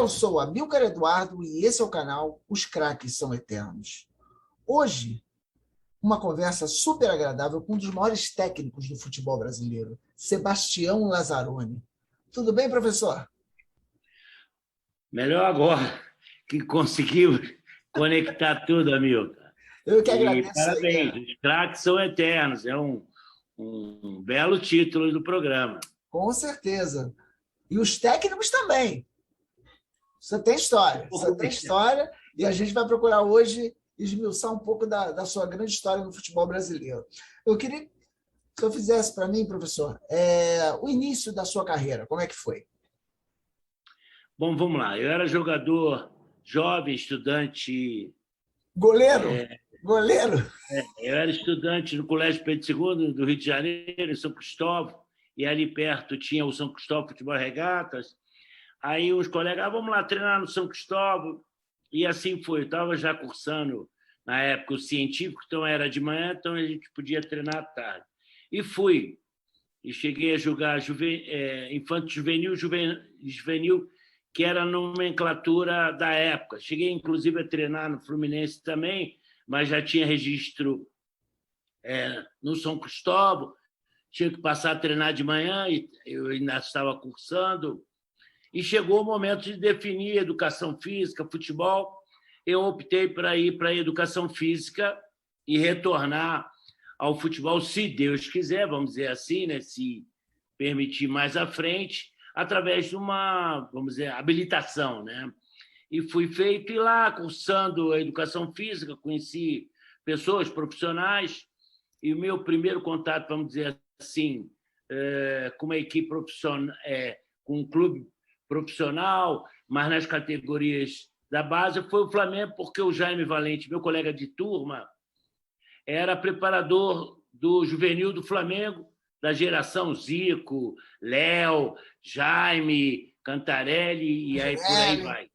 sou o Amilcar Eduardo e esse é o canal Os Craques São Eternos. Hoje, uma conversa super agradável com um dos maiores técnicos do futebol brasileiro, Sebastião Lazzaroni. Tudo bem, professor? Melhor agora que conseguiu conectar tudo, Amilcar. Eu que E agradeço parabéns, aí. os craques são eternos. É um belo título do programa. Com certeza. E os técnicos também. Você tem história, e a gente vai procurar hoje esmiuçar um pouco da sua grande história no futebol brasileiro. Eu queria que o senhor fizesse para mim, professor, o início da sua carreira. Como é que foi? Bom, vamos lá. Eu era jogador jovem, estudante. Goleiro? Goleiro? Eu era estudante no Colégio Pedro II, do Rio de Janeiro, em São Cristóvão, e ali perto tinha o São Cristóvão Futebol Regatas. Aí os colegas, vamos lá treinar no São Cristóvão. E assim foi. Eu estava já cursando, na época, o científico, então era de manhã, então a gente podia treinar à tarde. E fui. E cheguei a jogar infanto-juvenil, juvenil, que era a nomenclatura da época. Cheguei, inclusive, a treinar no Fluminense também, mas já tinha registro no São Cristóvão. Tinha que passar a treinar de manhã, e eu ainda estava cursando. E chegou o momento de definir educação física, futebol. Eu optei para ir para a educação física e retornar ao futebol, se Deus quiser, vamos dizer assim, né? Se permitir mais à frente, através de uma, vamos dizer, habilitação, né? E fui feito, e lá, cursando a educação física, conheci pessoas profissionais, e o meu primeiro contato, vamos dizer assim, com uma equipe profissional, com um clube profissional, mas nas categorias da base, foi o Flamengo, porque o Jaime Valente, meu colega de turma, era preparador do juvenil do Flamengo, da geração Zico, Léo, Jaime, Cantarelli, e aí por aí vai.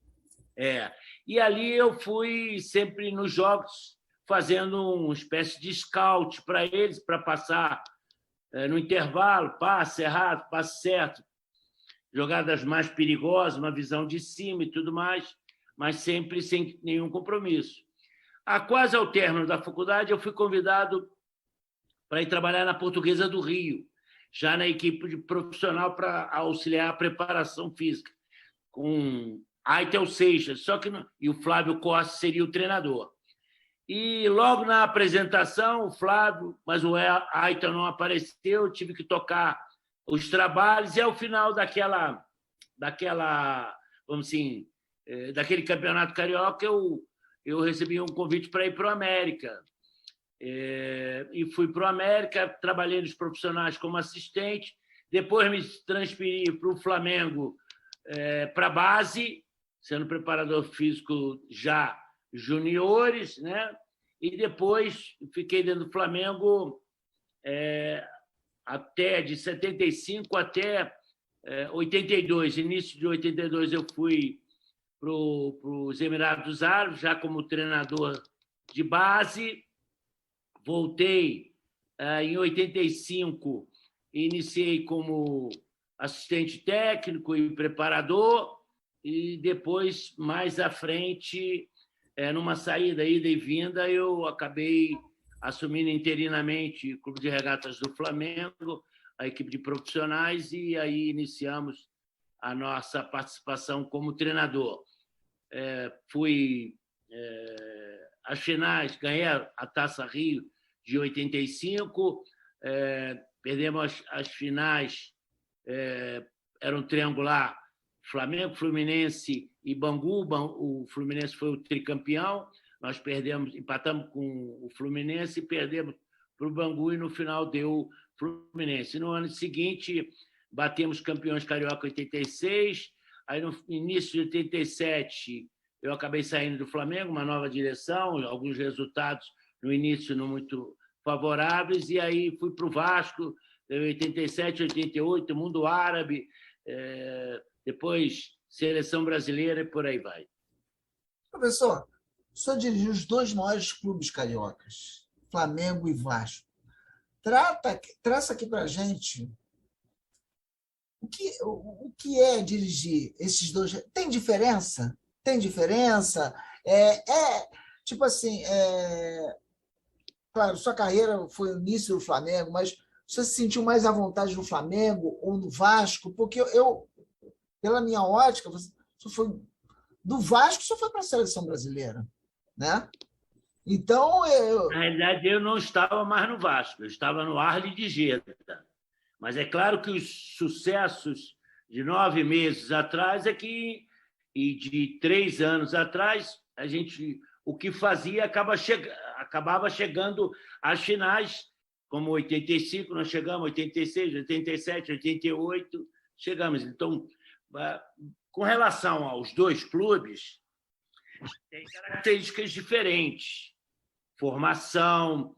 E ali eu fui sempre nos jogos, fazendo uma espécie de scout para eles, para passar no intervalo, passe errado, passe certo, jogadas mais perigosas, uma visão de cima e tudo mais, mas sempre sem nenhum compromisso. Quase ao término da faculdade, eu fui convidado para ir trabalhar na Portuguesa do Rio, já na equipe de profissional para auxiliar a preparação física, com Aitel Seixas, e o Flávio Costa seria o treinador. E logo na apresentação, o Flávio, mas o Aitel não apareceu, eu tive que tocar os trabalhos, e ao final daquela vamos assim, daquele campeonato carioca, eu recebi um convite para ir para o América. E fui para o América, trabalhei nos profissionais como assistente, depois me transferi para o Flamengo, para a base, sendo preparador físico já juniores, né? E depois fiquei dentro do Flamengo até de 75 até 82. Início de 82 eu fui para os Emirados Árabes, já como treinador de base. Voltei em 85, iniciei como assistente técnico e preparador, e depois, mais à frente, numa saída, ida e vinda, eu acabei assumindo interinamente o Clube de Regatas do Flamengo, a equipe de profissionais, e aí iniciamos a nossa participação como treinador. Fui às finais, ganhei a Taça Rio de 85, perdemos as finais, era um triangular, Flamengo, Fluminense e Bangu. O Fluminense foi o tricampeão, nós empatamos com o Fluminense e perdemos para o Bangu, e no final deu Fluminense. No ano seguinte, batemos campeões carioca 86, aí no início de 87 eu acabei saindo do Flamengo, uma nova direção, alguns resultados no início não muito favoráveis, e aí fui para o Vasco, em 87, 88, mundo árabe, depois seleção brasileira e por aí vai. Professor, o senhor dirigiu os dois maiores clubes cariocas, Flamengo e Vasco. Traça aqui para a gente o que é dirigir esses dois? Tem diferença? Tem diferença? Tipo assim, claro, sua carreira foi o início do Flamengo, mas você se sentiu mais à vontade no Flamengo ou no Vasco? Porque pela minha ótica, você foi do Vasco, você foi para a seleção brasileira, né? Então, Na realidade, eu não estava mais no Vasco, eu estava no Arle de Geta. Mas é claro que os sucessos de 9 meses atrás e de 3 anos atrás, o que fazia acabava chegando às finais, como 85 nós chegamos, 86, 87, 88, chegamos. Então, com relação aos dois clubes, tem características diferentes. Formação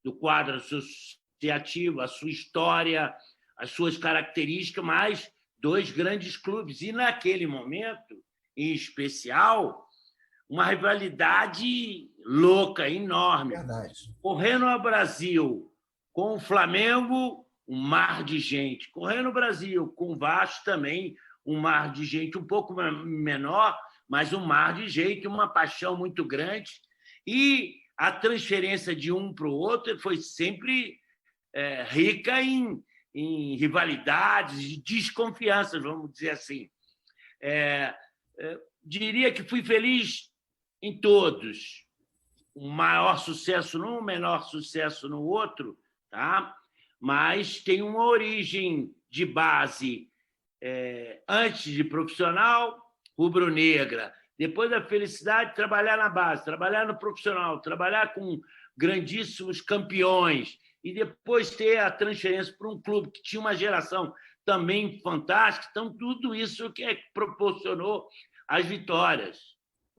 do quadro associativo, a sua história, as suas características, mas dois grandes clubes. E, naquele momento, em especial, uma rivalidade louca, enorme. verdade. Correndo ao Brasil com o Flamengo, um mar de gente. Correndo no Brasil com o Vasco também, um mar de gente um pouco menor, mas um mar de gente, uma paixão muito grande. E a transferência de um para o outro foi sempre rica em rivalidades e desconfianças, vamos dizer assim. Diria que fui feliz em todos. Um maior sucesso num, menor sucesso no outro, tá? Mas tem uma origem de base antes de profissional, rubro-negra. Depois da felicidade, trabalhar na base, trabalhar no profissional, trabalhar com grandíssimos campeões e depois ter a transferência para um clube que tinha uma geração também fantástica. Então, tudo isso que proporcionou as vitórias,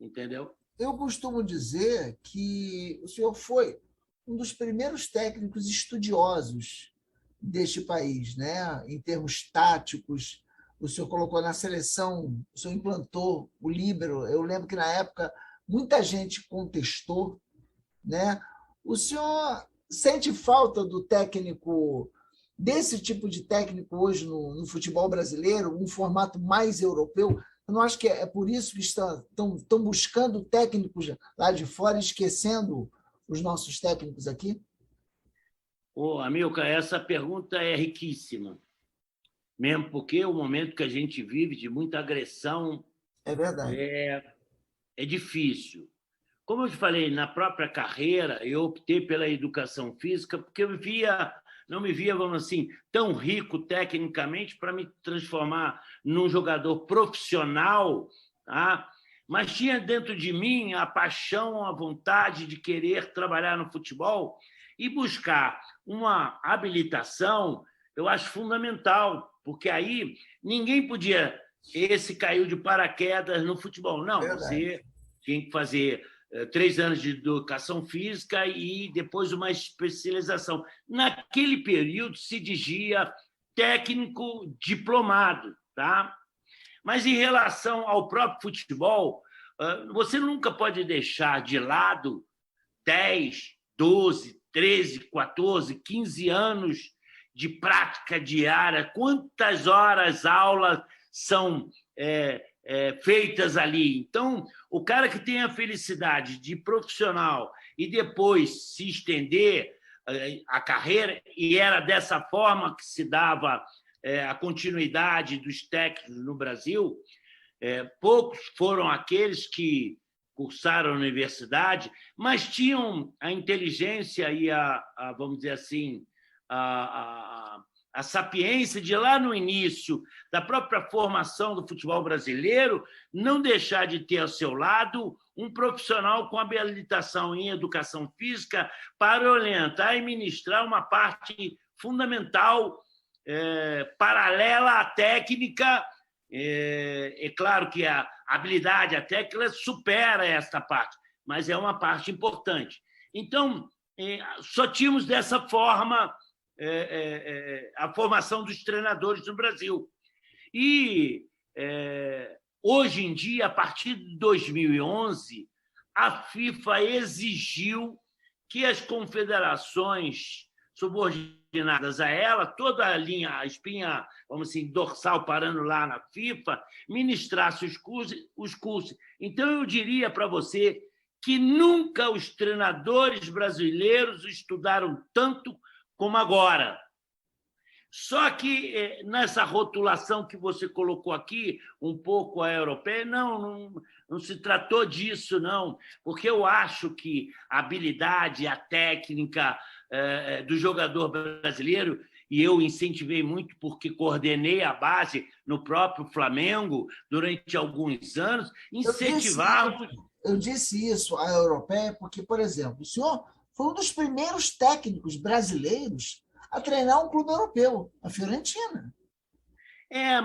entendeu? Eu costumo dizer que o senhor foi um dos primeiros técnicos estudiosos deste país, né? Em termos táticos. O senhor colocou na seleção, o senhor implantou o líbero. Eu lembro que, na época, muita gente contestou, né? O senhor sente falta do técnico, desse tipo de técnico hoje no futebol brasileiro, um formato mais europeu? Eu não acho que é por isso que estão buscando técnicos lá de fora, esquecendo os nossos técnicos aqui? Amilcar, essa pergunta é riquíssima, mesmo porque o momento que a gente vive de muita agressão É verdade. é difícil. Como eu te falei, na própria carreira, eu optei pela educação física porque não me via, vamos assim, tão rico tecnicamente para me transformar num jogador profissional, tá? Mas tinha dentro de mim a paixão, a vontade de querer trabalhar no futebol e buscar uma habilitação, eu acho fundamental, porque aí ninguém podia, esse caiu de paraquedas no futebol. Não, Verdade. você tinha que fazer 3 anos de educação física e depois uma especialização. Naquele período se dizia técnico diplomado, tá? Mas em relação ao próprio futebol, você nunca pode deixar de lado 10, 12, 13, 14, 15 anos de prática diária. Quantas horas aulas são feitas ali? Então, o cara que tem a felicidade de profissional e depois se estender a carreira, e era dessa forma que se dava a continuidade dos técnicos no Brasil, poucos foram aqueles que cursaram a universidade, mas tinham a inteligência e vamos dizer assim, a sapiência de lá no início da própria formação do futebol brasileiro, não deixar de ter ao seu lado um profissional com habilitação em educação física para orientar e ministrar uma parte fundamental, paralela à técnica. É claro que a habilidade, a técnica supera esta parte, mas é uma parte importante. Então, só tínhamos dessa forma a formação dos treinadores no Brasil. E, hoje em dia, a partir de 2011, a FIFA exigiu que as confederações subordinadas a ela, toda a linha, a espinha, vamos assim, dorsal parando lá na FIFA, ministrasse os cursos. Então, eu diria para você que nunca os treinadores brasileiros estudaram tanto como agora. Só que nessa rotulação que você colocou aqui, um pouco a europeia, não se tratou disso, não, porque eu acho que a habilidade, a técnica do jogador brasileiro, e eu incentivei muito porque coordenei a base no próprio Flamengo durante alguns anos, incentivávamos. Eu disse isso à europeia porque, por exemplo, o senhor foi um dos primeiros técnicos brasileiros a treinar um clube europeu, a Fiorentina.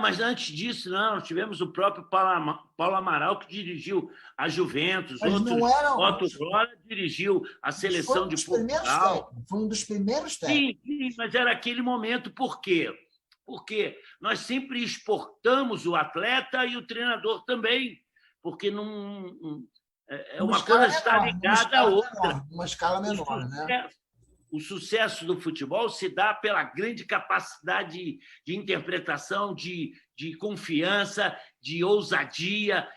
Mas antes disso, não, nós tivemos o próprio Paulo Amaral, que dirigiu a Juventus, Otto Flora dirigiu a seleção de Portugal. Foi um dos primeiros técnicos. Sim, mas era aquele momento, por quê? Porque nós sempre exportamos o atleta e o treinador também, porque uma coisa está ligada à outra. Uma escala menor, né? O sucesso do futebol se dá pela grande capacidade de interpretação, de confiança, de ousadia,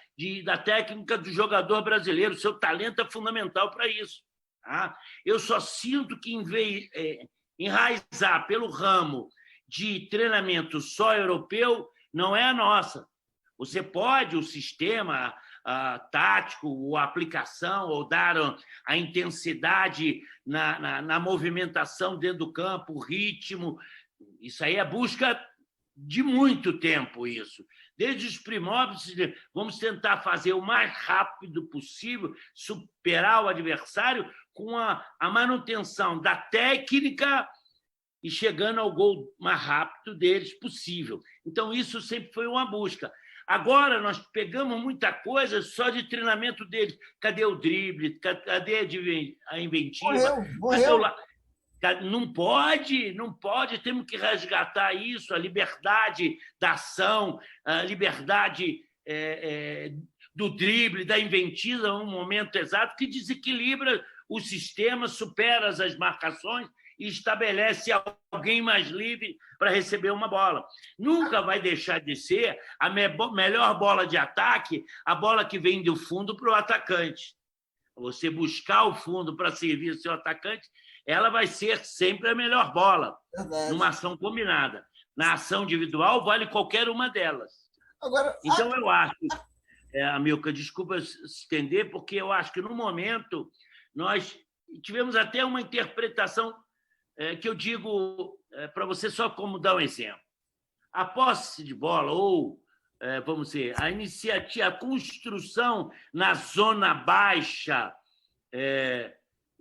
da técnica do jogador brasileiro. O seu talento é fundamental para isso. Tá? Eu só sinto que, enraizar pelo ramo de treinamento só europeu, não é a nossa. Você pode, o sistema tático, ou a aplicação, ou dar a intensidade na movimentação dentro do campo, o ritmo. Isso aí é busca de muito tempo, isso. Desde os primórdios, vamos tentar fazer o mais rápido possível, superar o adversário com a manutenção da técnica e chegando ao gol mais rápido deles possível. Então, isso sempre foi uma busca. Agora, nós pegamos muita coisa só de treinamento deles. Cadê o drible? Cadê a inventiva? Morreu. Não pode. Temos que resgatar isso, a liberdade da ação, a liberdade do drible, da inventiva, um momento exato que desequilibra o sistema, supera as marcações e estabelece alguém mais livre para receber uma bola. Nunca vai deixar de ser a melhor bola de ataque, a bola que vem do fundo para o atacante. Você buscar o fundo para servir o seu atacante, ela vai ser sempre a melhor bola, numa ação combinada. Na ação individual, vale qualquer uma delas. Então, eu acho, Amilcar, desculpa se estender, porque eu acho que, no momento, nós tivemos até uma interpretação que eu digo para você só como dar um exemplo. A posse de bola ou, vamos dizer, a iniciativa, a construção na zona baixa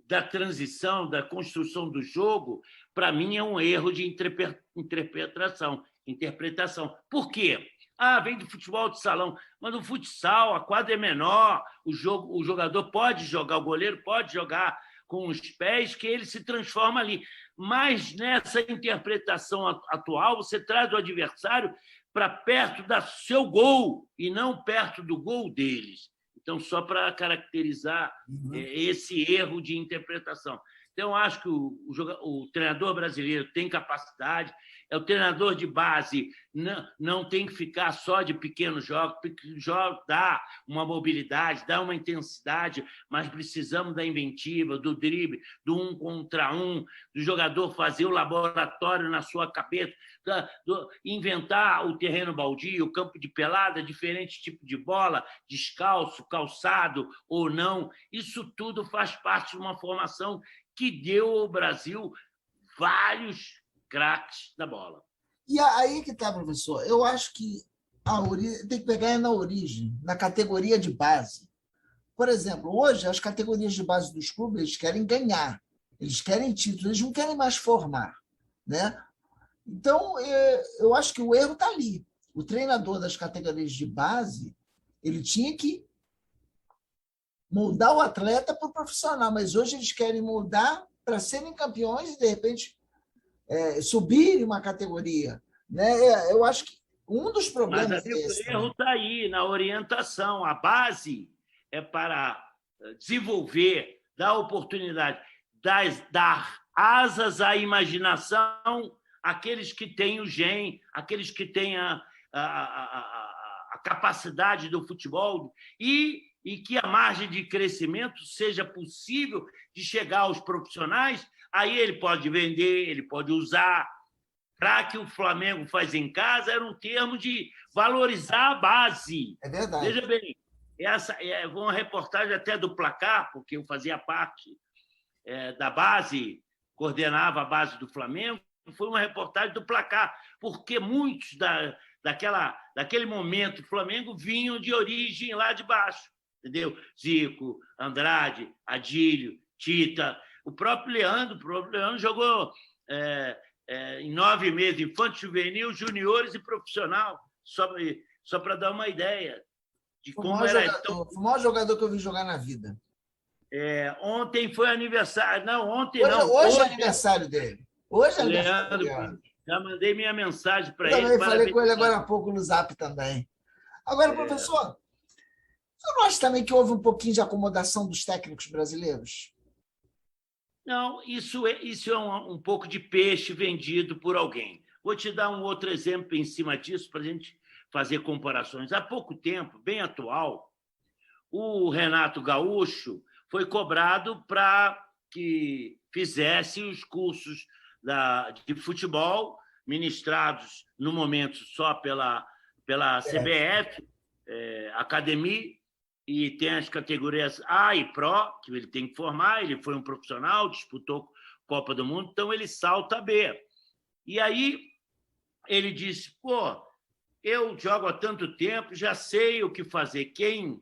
da transição, da construção do jogo, para mim é um erro de interpretação. Por quê? Vem do futebol de salão, mas no futsal a quadra é menor, o jogador pode jogar, o goleiro pode jogar com os pés, que ele se transforma ali. Mas nessa interpretação atual, você traz o adversário para perto do seu gol e não perto do gol deles. Então, só para caracterizar esse erro de interpretação. Então, acho que o treinador brasileiro tem capacidade, o treinador de base não tem que ficar só de pequenos jogos, porque jogo dá uma mobilidade, dá uma intensidade, mas precisamos da inventiva, do drible, do 1 contra 1, do jogador fazer o laboratório na sua cabeça, inventar o terreno baldio, o campo de pelada, diferentes tipos de bola, descalço, calçado ou não. Isso tudo faz parte de uma formação que deu ao Brasil vários craques da bola. E aí que está, professor. Eu acho que tem que pegar na origem, na categoria de base. Por exemplo, hoje, as categorias de base dos clubes, eles querem ganhar, eles querem títulos, eles não querem mais formar, né? Então, eu acho que o erro está ali. O treinador das categorias de base, ele tinha que moldar o atleta para o profissional, mas hoje eles querem moldar para serem campeões e, de repente, subir uma categoria. Né? Eu acho que um dos problemas é esse. O erro está aí, na orientação. A base é para desenvolver, dar oportunidade, dar asas à imaginação, aqueles que têm o gene, aqueles que têm a capacidade do futebol e que a margem de crescimento seja possível de chegar aos profissionais, aí ele pode vender, ele pode usar. Para que o Flamengo faz em casa era um termo de valorizar a base. É verdade. Veja bem, essa é uma reportagem até do Placar, porque eu fazia parte da base, coordenava a base do Flamengo, foi uma reportagem do Placar, porque muitos daquele momento do Flamengo vinham de origem lá de baixo, entendeu? Zico, Andrade, Adílio, Tita, o próprio Leandro jogou em 9 meses, infantil, juvenil, juniores e profissional, só para dar uma ideia de como era. Foi o maior jogador que eu vi jogar na vida. Ontem foi aniversário. Não, ontem hoje, não. Hoje é aniversário dele. Hoje é aniversário dele. Já mandei minha mensagem para ele. Eu também falei com ele agora há pouco no Zap também. Agora, professor, você não acha também que houve um pouquinho de acomodação dos técnicos brasileiros? Não, isso é um pouco de peixe vendido por alguém. Vou te dar um outro exemplo em cima disso para a gente fazer comparações. Há pouco tempo, bem atual, o Renato Gaúcho foi cobrado para que fizesse os cursos de futebol ministrados no momento só pela CBF, academia, e tem as categorias A e Pro, que ele tem que formar, ele foi um profissional, disputou Copa do Mundo, então ele salta a B. E aí ele disse, eu jogo há tanto tempo, já sei o que fazer, quem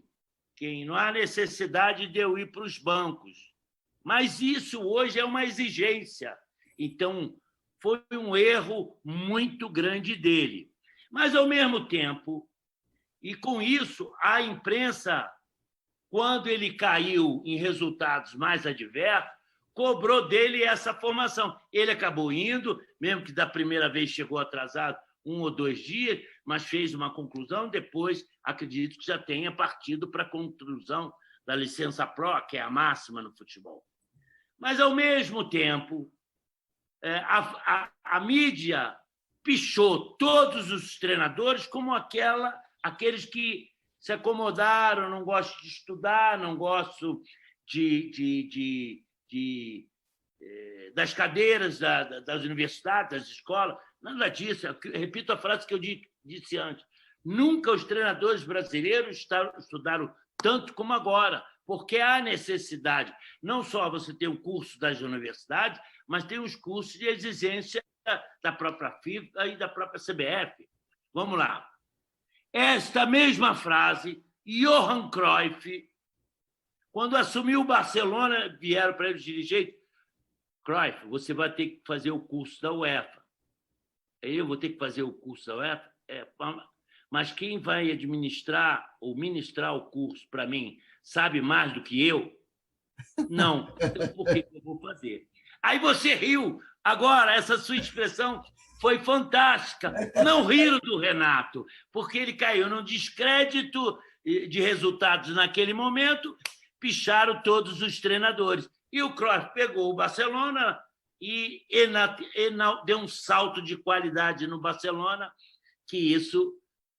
não há necessidade de eu ir para os bancos. Mas isso hoje é uma exigência. Então, foi um erro muito grande dele. Mas, ao mesmo tempo, e com isso, a imprensa, quando ele caiu em resultados mais adversos, cobrou dele essa formação. Ele acabou indo, mesmo que da primeira vez chegou atrasado 1 ou 2 dias, mas fez uma conclusão. Depois, acredito que já tenha partido para a conclusão da licença Pro, que é a máxima no futebol. Mas, ao mesmo tempo, a mídia pichou todos os treinadores como aqueles que se acomodaram, não gostam de estudar, não gostam das cadeiras das universidades, das escolas, nada disso. Eu repito a frase que eu disse antes. Nunca os treinadores brasileiros estudaram tanto como agora, porque há necessidade. Não só você tem o curso das universidades, mas tem os cursos de exigência da própria FIFA e da própria CBF. Vamos lá. Esta mesma frase, Johan Cruyff, quando assumiu o Barcelona, vieram para ele os dirigentes, Cruyff, você vai ter que fazer o curso da UEFA. Eu vou ter que fazer o curso da UEFA? Mas quem vai administrar ou ministrar o curso para mim sabe mais do que eu? Não. Então, por que eu vou fazer? Aí você riu. Agora, essa sua expressão foi fantástica. Não riram do Renato, porque ele caiu num descrédito de resultados naquele momento, picharam todos os treinadores. E o Cruyff pegou o Barcelona e deu um salto de qualidade no Barcelona, que isso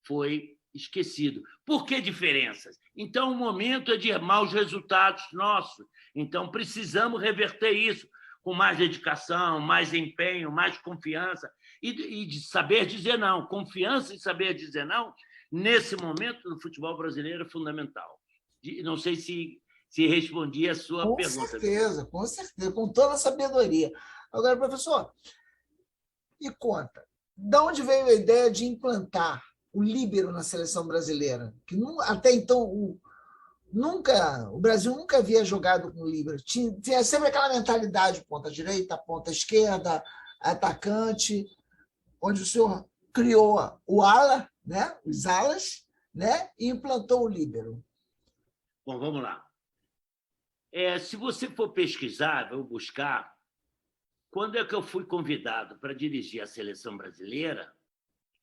foi esquecido. Por que diferenças? Então, o momento é de maus resultados nossos. Então, precisamos reverter isso com mais dedicação, mais empenho, mais confiança e de saber dizer não. Confiança e saber dizer não, nesse momento do futebol brasileiro, é fundamental. Não sei se respondi a sua pergunta. Com certeza, com toda a sabedoria. Agora, professor, me conta, de onde veio a ideia de implantar o líbero na seleção brasileira? Que até então o Brasil nunca havia jogado com líbero. Tinha sempre aquela mentalidade, ponta direita, ponta esquerda, atacante, onde o senhor criou o ala, né? Os alas, né? E implantou o líbero. Bom, vamos lá. Se você for pesquisar, ou buscar, quando é que eu fui convidado para dirigir a seleção brasileira,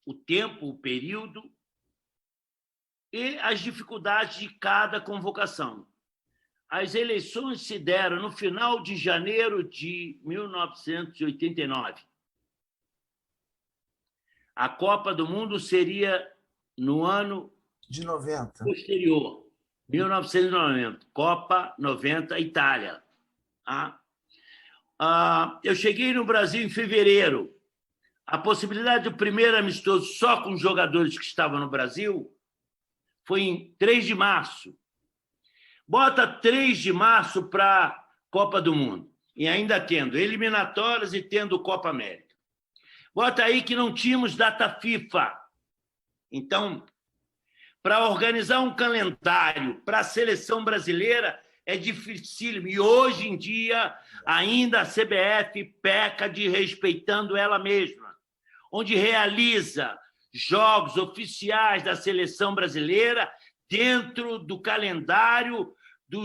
o tempo, o período e as dificuldades de cada convocação. As eleições se deram no final de janeiro de 1989. A Copa do Mundo seria no ano de 90. Posterior, 1990, Copa 90, Itália. Eu cheguei no Brasil em fevereiro. A possibilidade do primeiro amistoso só com os jogadores que estavam no Brasil foi em 3 de março. Bota 3 de março para a Copa do Mundo, e ainda tendo eliminatórias e tendo Copa América. Bota aí que não tínhamos data FIFA. Então, para organizar um calendário para a seleção brasileira é dificílimo. E hoje em dia, ainda a CBF peca de respeitando ela mesma, onde realiza jogos oficiais da seleção brasileira dentro do calendário do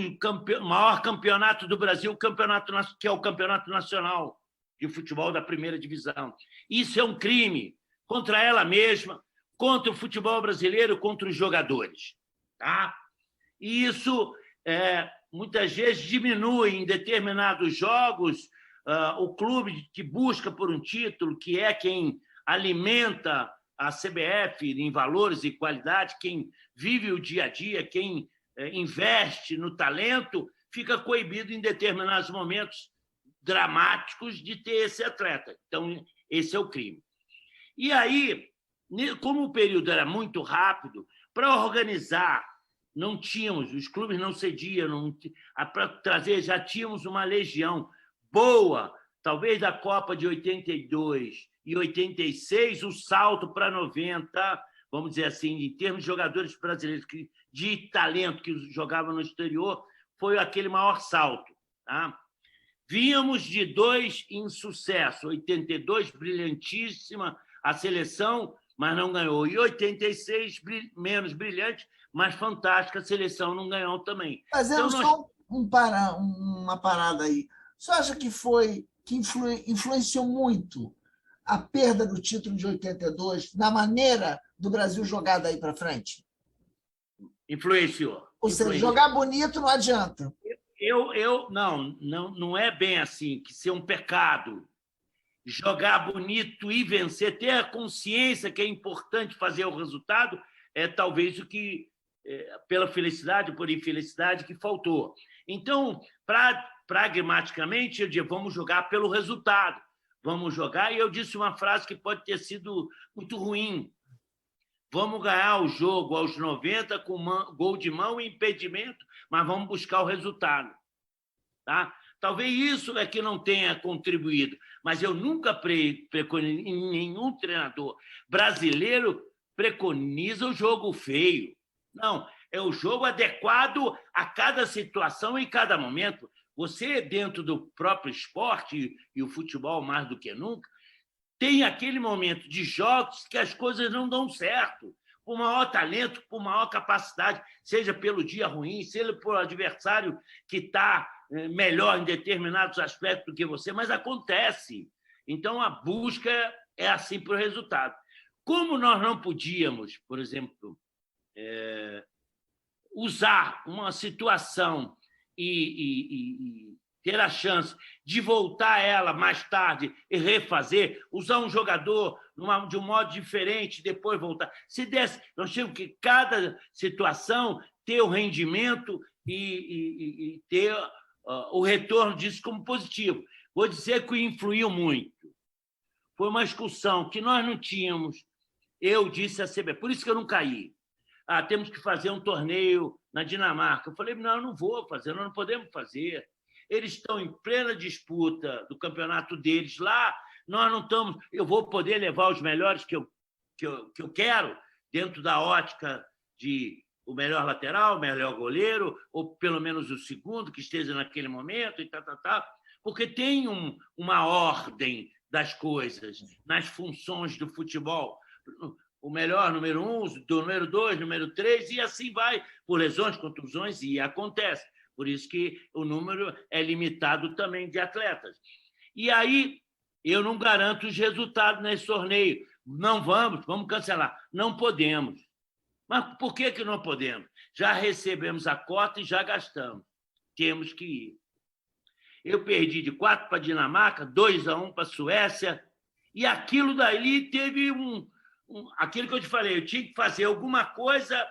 maior campeonato do Brasil, que é o Campeonato Nacional de Futebol da Primeira Divisão. Isso é um crime contra ela mesma, contra o futebol brasileiro, contra os jogadores. Tá? E isso, muitas vezes, diminui em determinados jogos o clube que busca por um título, que é quem alimenta a CBF em valores e qualidade, quem vive o dia a dia, quem investe no talento, fica coibido em determinados momentos dramáticos de ter esse atleta. Então, esse é o crime. E aí, como o período era muito rápido, para organizar, não tínhamos, os clubes não cediam, para trazer, já tínhamos uma legião boa, talvez da Copa de 82 e 86, o salto para 90, vamos dizer assim, em termos de jogadores brasileiros de talento que jogavam no exterior, foi aquele maior salto. Tá? Vínhamos de 2 em sucesso, 82, brilhantíssima a seleção, mas não ganhou. E 86, menos brilhante, mas fantástica, a seleção não ganhou também. Mas então, só uma parada aí. Você acha que influenciou muito a perda do título de 82 na maneira do Brasil jogar daí para frente? Influenciou. Ou seja, jogar bonito não adianta. Não é bem assim, que ser um pecado. Jogar bonito e vencer, ter a consciência que é importante fazer o resultado, é talvez o que, pela felicidade ou por infelicidade, que faltou. Então, pragmaticamente, eu digo, vamos jogar pelo resultado. Vamos jogar, e eu disse uma frase que pode ter sido muito ruim. Vamos ganhar o jogo aos 90 com gol de mão e impedimento, mas vamos buscar o resultado. Tá? Talvez isso é que não tenha contribuído, mas eu nunca preconizei, nenhum treinador brasileiro preconiza o jogo feio. Não, é o jogo adequado a cada situação e cada momento. Você, dentro do próprio esporte, e o futebol mais do que nunca, tem aquele momento de jogos que as coisas não dão certo, por maior talento, por maior capacidade, seja pelo dia ruim, seja pelo adversário que está melhor em determinados aspectos do que você, mas acontece. Então, a busca é assim para o resultado. Como nós não podíamos, por exemplo, usar uma situação e ter a chance de voltar a ela mais tarde e refazer, usar um jogador de um modo diferente, depois voltar. Se desse, nós tínhamos que cada situação ter o rendimento e ter o retorno disso como positivo. Vou dizer que influiu muito. Foi uma discussão que nós não tínhamos. Eu disse a CBF, por isso que eu não caí. Temos que fazer um torneio na Dinamarca. Eu falei, não, eu não vou fazer, nós não podemos fazer. Eles estão em plena disputa do campeonato deles lá, nós não estamos... Eu vou poder levar os melhores que eu quero, dentro da ótica de o melhor lateral, o melhor goleiro, ou pelo menos o segundo que esteja naquele momento, e porque tem uma ordem das coisas nas funções do futebol. O melhor número 1, do número 2, número 3, e assim vai, por lesões, contusões, e acontece. Por isso que o número é limitado também de atletas. E aí, eu não garanto os resultados nesse torneio. Não vamos cancelar. Não podemos. Mas por que não podemos? Já recebemos a cota e já gastamos. temos que ir. Eu perdi de 4 para a Dinamarca, 2-1 para a Suécia, e aquilo dali teve aquilo que eu te falei, eu tinha que fazer alguma coisa,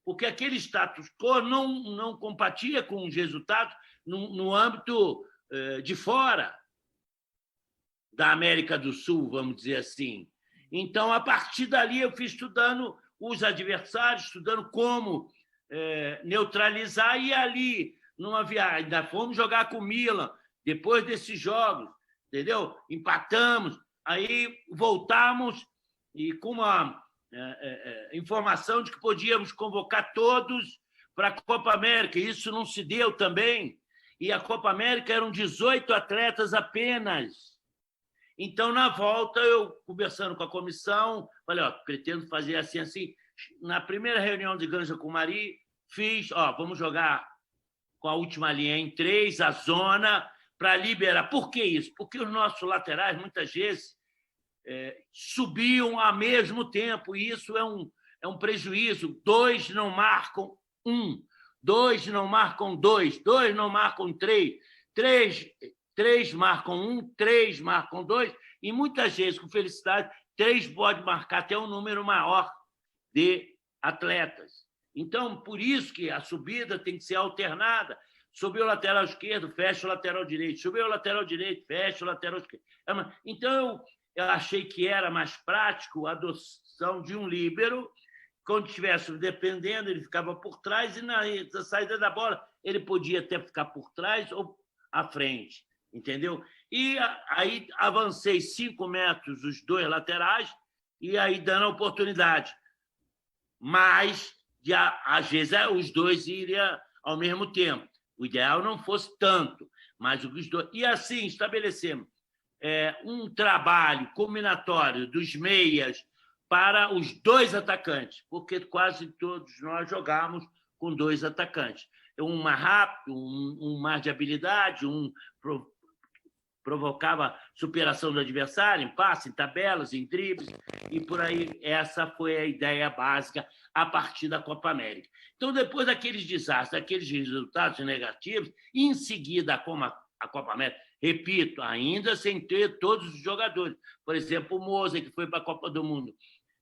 porque aquele status quo não compatia com os resultados no âmbito de fora da América do Sul, vamos dizer assim. Então, a partir dali, eu fui estudando os adversários, estudando como neutralizar, e ali, numa viagem, ainda fomos jogar com o Milan, depois desses jogos, entendeu? Empatamos, aí voltamos e com uma informação de que podíamos convocar todos para a Copa América. Isso não se deu também. E a Copa América eram 18 atletas apenas. Então, na volta, eu, conversando com a comissão, falei, pretendo fazer assim, assim. Na primeira reunião de Granja Comari, fiz, vamos jogar com a última linha em 3, a zona, para liberar. Por que isso? Porque os nossos laterais, muitas vezes, subiam ao mesmo tempo, e isso é um prejuízo. 2 não marcam 1, 2 não marcam 2, 2 não marcam 3, 3 marcam 1, 3 marcam 2, e muitas vezes, com felicidade, 3 pode marcar até um número maior de atletas. Então, por isso que a subida tem que ser alternada. Subiu o lateral esquerdo, fecha o lateral direito. Subiu o lateral direito, fecha o lateral esquerdo. Então, eu achei que era mais prático a adoção de um líbero. Quando estivesse dependendo, ele ficava por trás, e na saída da bola ele podia até ficar por trás ou à frente, entendeu? E aí avancei 5 metros os 2 laterais, e aí dando a oportunidade. Mas, às vezes, os 2 iriam ao mesmo tempo. O ideal não fosse tanto, mas os 2. E assim estabelecemos um trabalho combinatório dos meias para os 2 atacantes, porque quase todos nós jogamos com 2 atacantes. Um mais rápido, um mais de habilidade, um provocava superação do adversário em passe, em tabelas, em dribles, e por aí. Essa foi a ideia básica a partir da Copa América. Então, depois daqueles desastres, daqueles resultados negativos, em seguida, como a Copa América, repito, ainda sem ter todos os jogadores. Por exemplo, o Moza, que foi para a Copa do Mundo,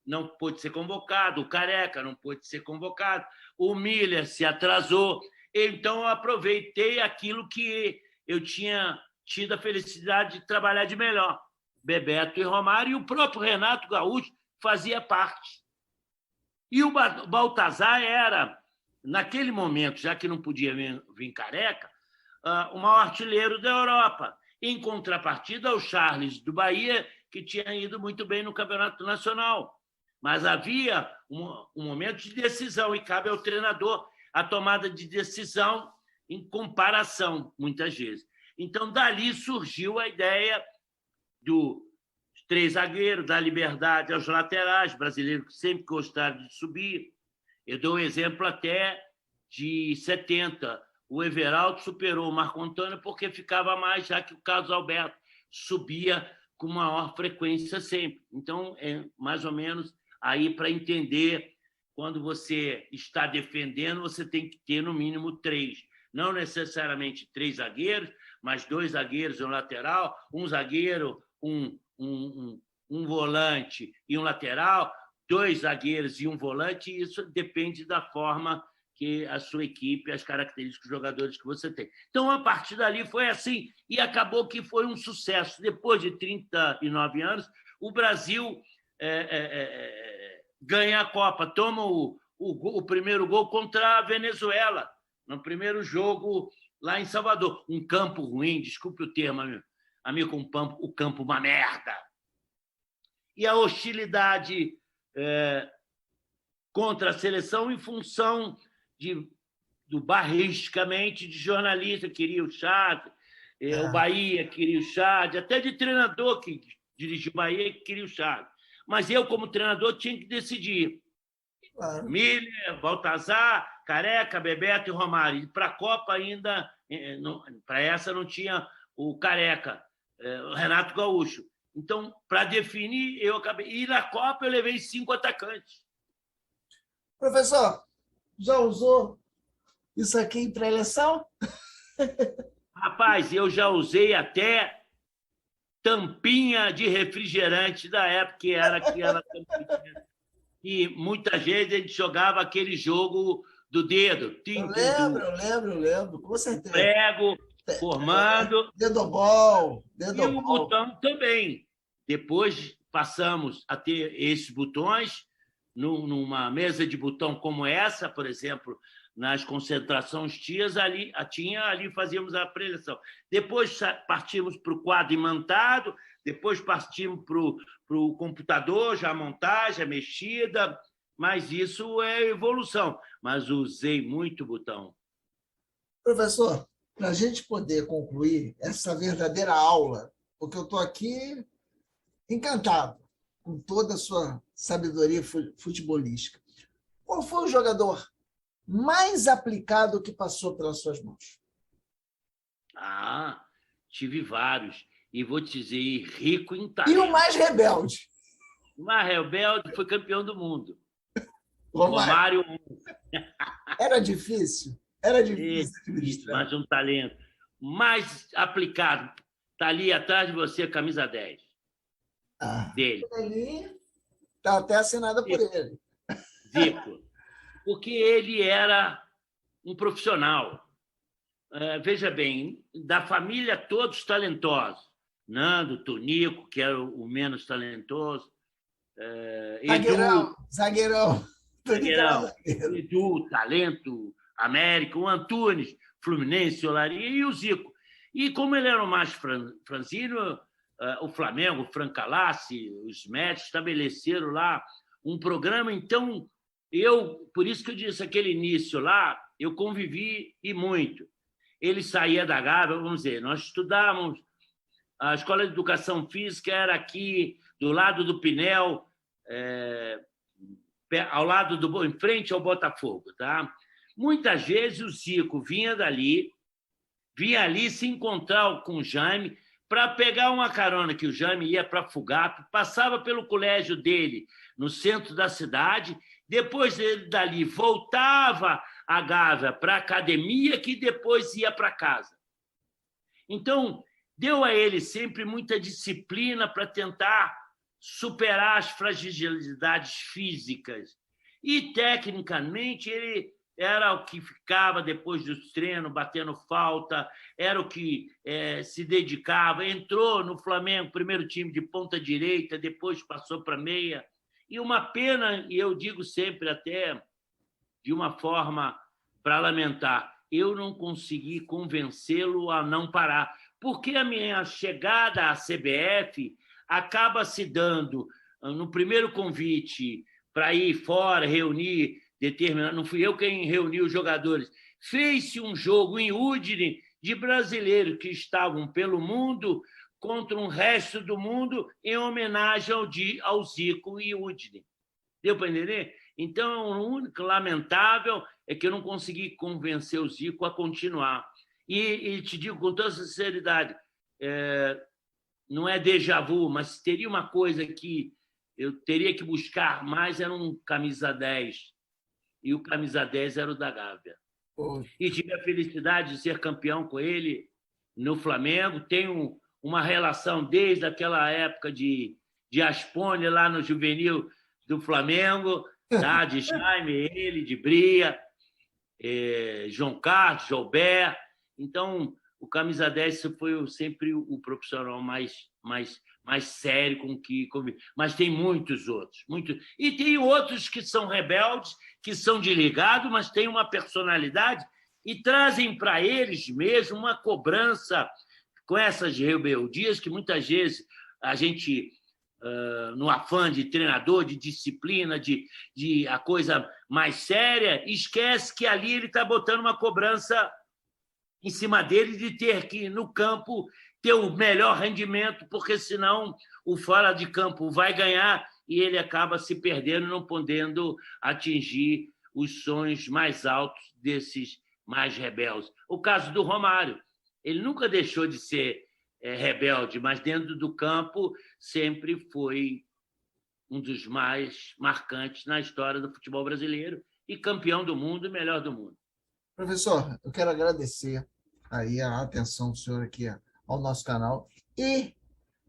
não pôde ser convocado, o Careca não pôde ser convocado, o Miller se atrasou. Então, eu aproveitei aquilo que eu tinha tido a felicidade de trabalhar de melhor. Bebeto e Romário, e o próprio Renato Gaúcho fazia parte. E o Baltazar era, naquele momento, já que não podia vir Careca, o maior artilheiro da Europa. Em contrapartida, o Charles, do Bahia, que tinha ido muito bem no Campeonato Nacional. Mas havia um momento de decisão, e cabe ao treinador a tomada de decisão em comparação, muitas vezes. Então, dali surgiu a ideia dos 3 zagueiros, da liberdade aos laterais, brasileiros que sempre gostaram de subir. Eu dou um exemplo até de 70. O Everaldo superou o Marco Antônio porque ficava mais, já que o Carlos Alberto subia com maior frequência sempre. Então, é mais ou menos aí para entender, quando você está defendendo, você tem que ter no mínimo 3. Não necessariamente 3 zagueiros, mas 2 zagueiros e um lateral, um zagueiro, um volante e um lateral, 2 zagueiros e um volante, e isso depende da forma que a sua equipe, as características dos jogadores que você tem. Então, a partir dali foi assim, e acabou que foi um sucesso. Depois de 39 anos, o Brasil ganha a Copa, toma o primeiro gol contra a Venezuela, no primeiro jogo lá em Salvador. Um campo ruim, desculpe o termo, amigo, o campo uma merda. E a hostilidade contra a seleção em função barristicamente de jornalista que queria o Chad, o Bahia queria o Chad, até de treinador que dirigiu o Bahia que queria o Chad. Mas eu, como treinador, tinha que decidir. Claro. Miller, Baltazar, Careca, Bebeto e Romário. Para a Copa ainda, para essa não tinha o Careca, o Renato Gaúcho. Então, para definir, eu acabei. E na Copa eu levei 5 atacantes. Professor, já usou isso aqui em pré-eleição? Rapaz, eu já usei até tampinha de refrigerante da época, que era aquela tampinha. E muitas vezes a gente jogava aquele jogo do dedo, Eu lembro, com certeza. prego formando, Dedobol, e o dedobol. botão também. Depois passamos a ter esses botões numa mesa de botão como essa, por exemplo, nas concentrações tias, ali fazíamos a preleção. Depois partimos para o quadro imantado, depois partimos para o computador, já a montagem, a mexida, mas isso é evolução. Mas usei muito botão. Professor, para a gente poder concluir essa verdadeira aula, porque eu estou aqui encantado com toda a sua sabedoria futebolística. Qual foi o jogador mais aplicado que passou pelas suas mãos? Tive vários. E vou te dizer, rico em talento. E o mais rebelde? O mais rebelde foi campeão do mundo. Romário. Era difícil? Era difícil. Mas um talento. Mais aplicado. Está ali atrás de você a camisa 10 dele. Está até assinada por ele. Zico. Porque ele era um profissional. Veja bem, da família todos talentosos. Nando, Tonico, que era o menos talentoso. Zagueirão. Edu, talento, América, o Antunes, Fluminense, Olaria e o Zico. E como ele era o mais franzino, o Flamengo, o Francalassi, os médicos estabeleceram lá um programa. Então, por isso que eu disse, aquele início lá, eu convivi e muito. Ele saía da Gávea, vamos dizer, nós estudávamos, a Escola de Educação Física era aqui, do lado do Pinel, ao lado em frente ao Botafogo, tá? Muitas vezes o Zico vinha ali se encontrar com o Jaime para pegar uma carona, que o Jaime ia para Fugato, passava pelo colégio dele no centro da cidade, depois ele dali voltava a Gávea para a academia, que depois ia para casa. Então, deu a ele sempre muita disciplina para tentar superar as fragilidades físicas. E, tecnicamente, ele era o que ficava depois dos treinos, batendo falta, era o que se dedicava, entrou no Flamengo, primeiro time de ponta direita, depois passou para meia. E uma pena, e eu digo sempre até de uma forma para lamentar, eu não consegui convencê-lo a não parar, porque a minha chegada à CBF acaba se dando no primeiro convite para ir fora, reunir determinado. Não fui eu quem reuniu os jogadores. Fez-se um jogo em Udine de brasileiros que estavam pelo mundo contra o resto do mundo em homenagem ao Zico e Udine. Deu para entender? Então, o único lamentável é que eu não consegui convencer o Zico a continuar. E te digo com toda sinceridade, não é déjà vu, mas teria uma coisa que eu teria que buscar mais, era um camisa 10. E o camisa 10 era o da Gávea. E tive a felicidade de ser campeão com ele no Flamengo. Tenho uma relação desde aquela época de Aspone, lá no juvenil do Flamengo, tá? De Jaime, ele, de Bria, João Carlos, Joubert. Então, o camisa 10 foi sempre o profissional mais sério com que convive. Mas tem muitos outros. E tem outros que são rebeldes, que são desligados, mas têm uma personalidade e trazem para eles mesmo uma cobrança com essas rebeldias que muitas vezes a gente, no afã de treinador, de disciplina, de a coisa mais séria, esquece que ali ele está botando uma cobrança em cima dele de ter que, no campo, ter o melhor rendimento, porque senão o fora de campo vai ganhar e ele acaba se perdendo, não podendo atingir os sonhos mais altos desses mais rebeldes. O caso do Romário, ele nunca deixou de ser rebelde, mas dentro do campo sempre foi um dos mais marcantes na história do futebol brasileiro e campeão do mundo e melhor do mundo. Professor, eu quero agradecer aí a atenção do senhor aqui ao nosso canal e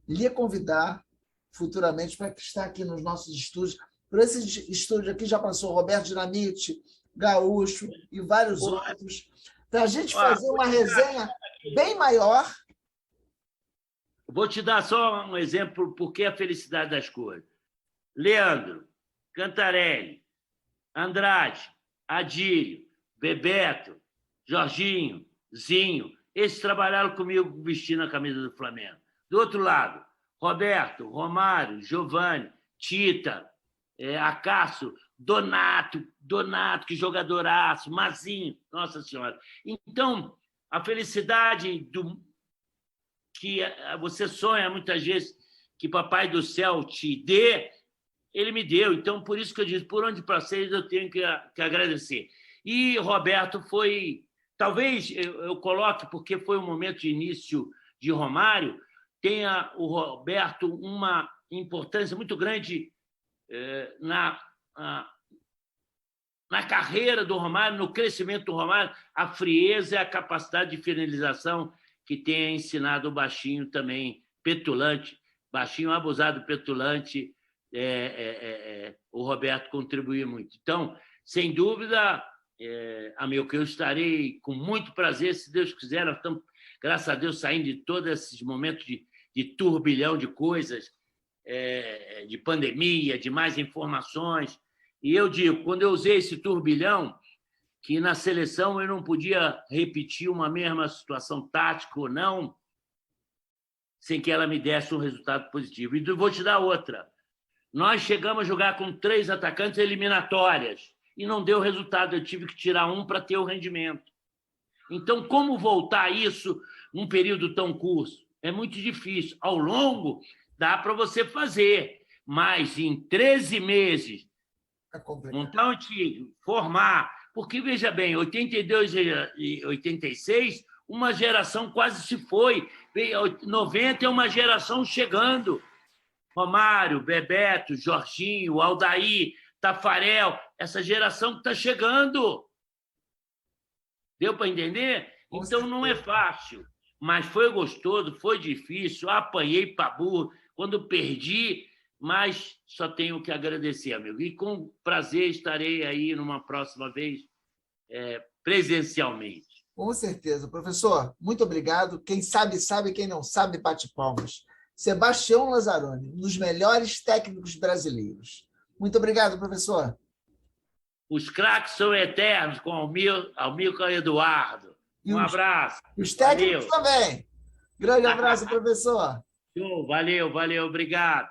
lhe convidar futuramente para estar aqui nos nossos estúdios. Por esse estúdio aqui já passou Roberto Dinamite, Gaúcho e vários outros, para a gente fazer uma resenha bem maior. Vou te dar só um exemplo porque a felicidade das coisas. Leandro, Cantarelli, Andrade, Adílio, Bebeto, Jorginho, Zinho, esses trabalharam comigo vestindo a camisa do Flamengo. Do outro lado, Roberto, Romário, Giovani, Tita, Acácio, Donato, que jogadoraço, Mazinho, Nossa Senhora. Então, a felicidade que você sonha muitas vezes que Papai do Céu te dê, ele me deu. Então, por isso que eu disse, por onde passei, eu tenho que agradecer. E Roberto foi, talvez eu coloque, porque foi um momento de início de Romário, tenha o Roberto uma importância muito grande na carreira do Romário, no crescimento do Romário, a frieza e a capacidade de finalização que tenha ensinado o baixinho também, petulante, baixinho abusado, petulante, o Roberto contribuiu muito. Então, sem dúvida, amigo, que eu estarei com muito prazer, se Deus quiser. Nós estamos, graças a Deus, saindo de todos esses momentos de turbilhão de coisas, de pandemia, de mais informações. E eu digo, quando eu usei esse turbilhão, que na seleção eu não podia repetir uma mesma situação tática ou não, sem que ela me desse um resultado positivo. E vou te dar outra. Nós chegamos a jogar com 3 atacantes eliminatórias e não deu resultado. Eu tive que tirar um para ter o rendimento. Então, como voltar isso num período tão curto? É muito difícil. Ao longo, dá para você fazer, mas em 13 meses, montar um time, formar. Porque, veja bem, 82 e 86, uma geração quase se foi. 90 é uma geração chegando. Romário, Bebeto, Jorginho, Aldair, Tafarel, essa geração que está chegando. Deu para entender? Então, não é fácil, mas foi gostoso, foi difícil, apanhei para burro quando perdi, mas só tenho que agradecer, amigo. E com prazer estarei aí numa próxima vez, presencialmente. Com certeza. Professor, muito obrigado. Quem sabe, sabe. Quem não sabe, bate palmas. Sebastião Lazzaroni, um dos melhores técnicos brasileiros. Muito obrigado, professor. Os craques são eternos, com Almilcar e Eduardo. Um abraço. Os técnicos também. Grande abraço, professor. Valeu, obrigado.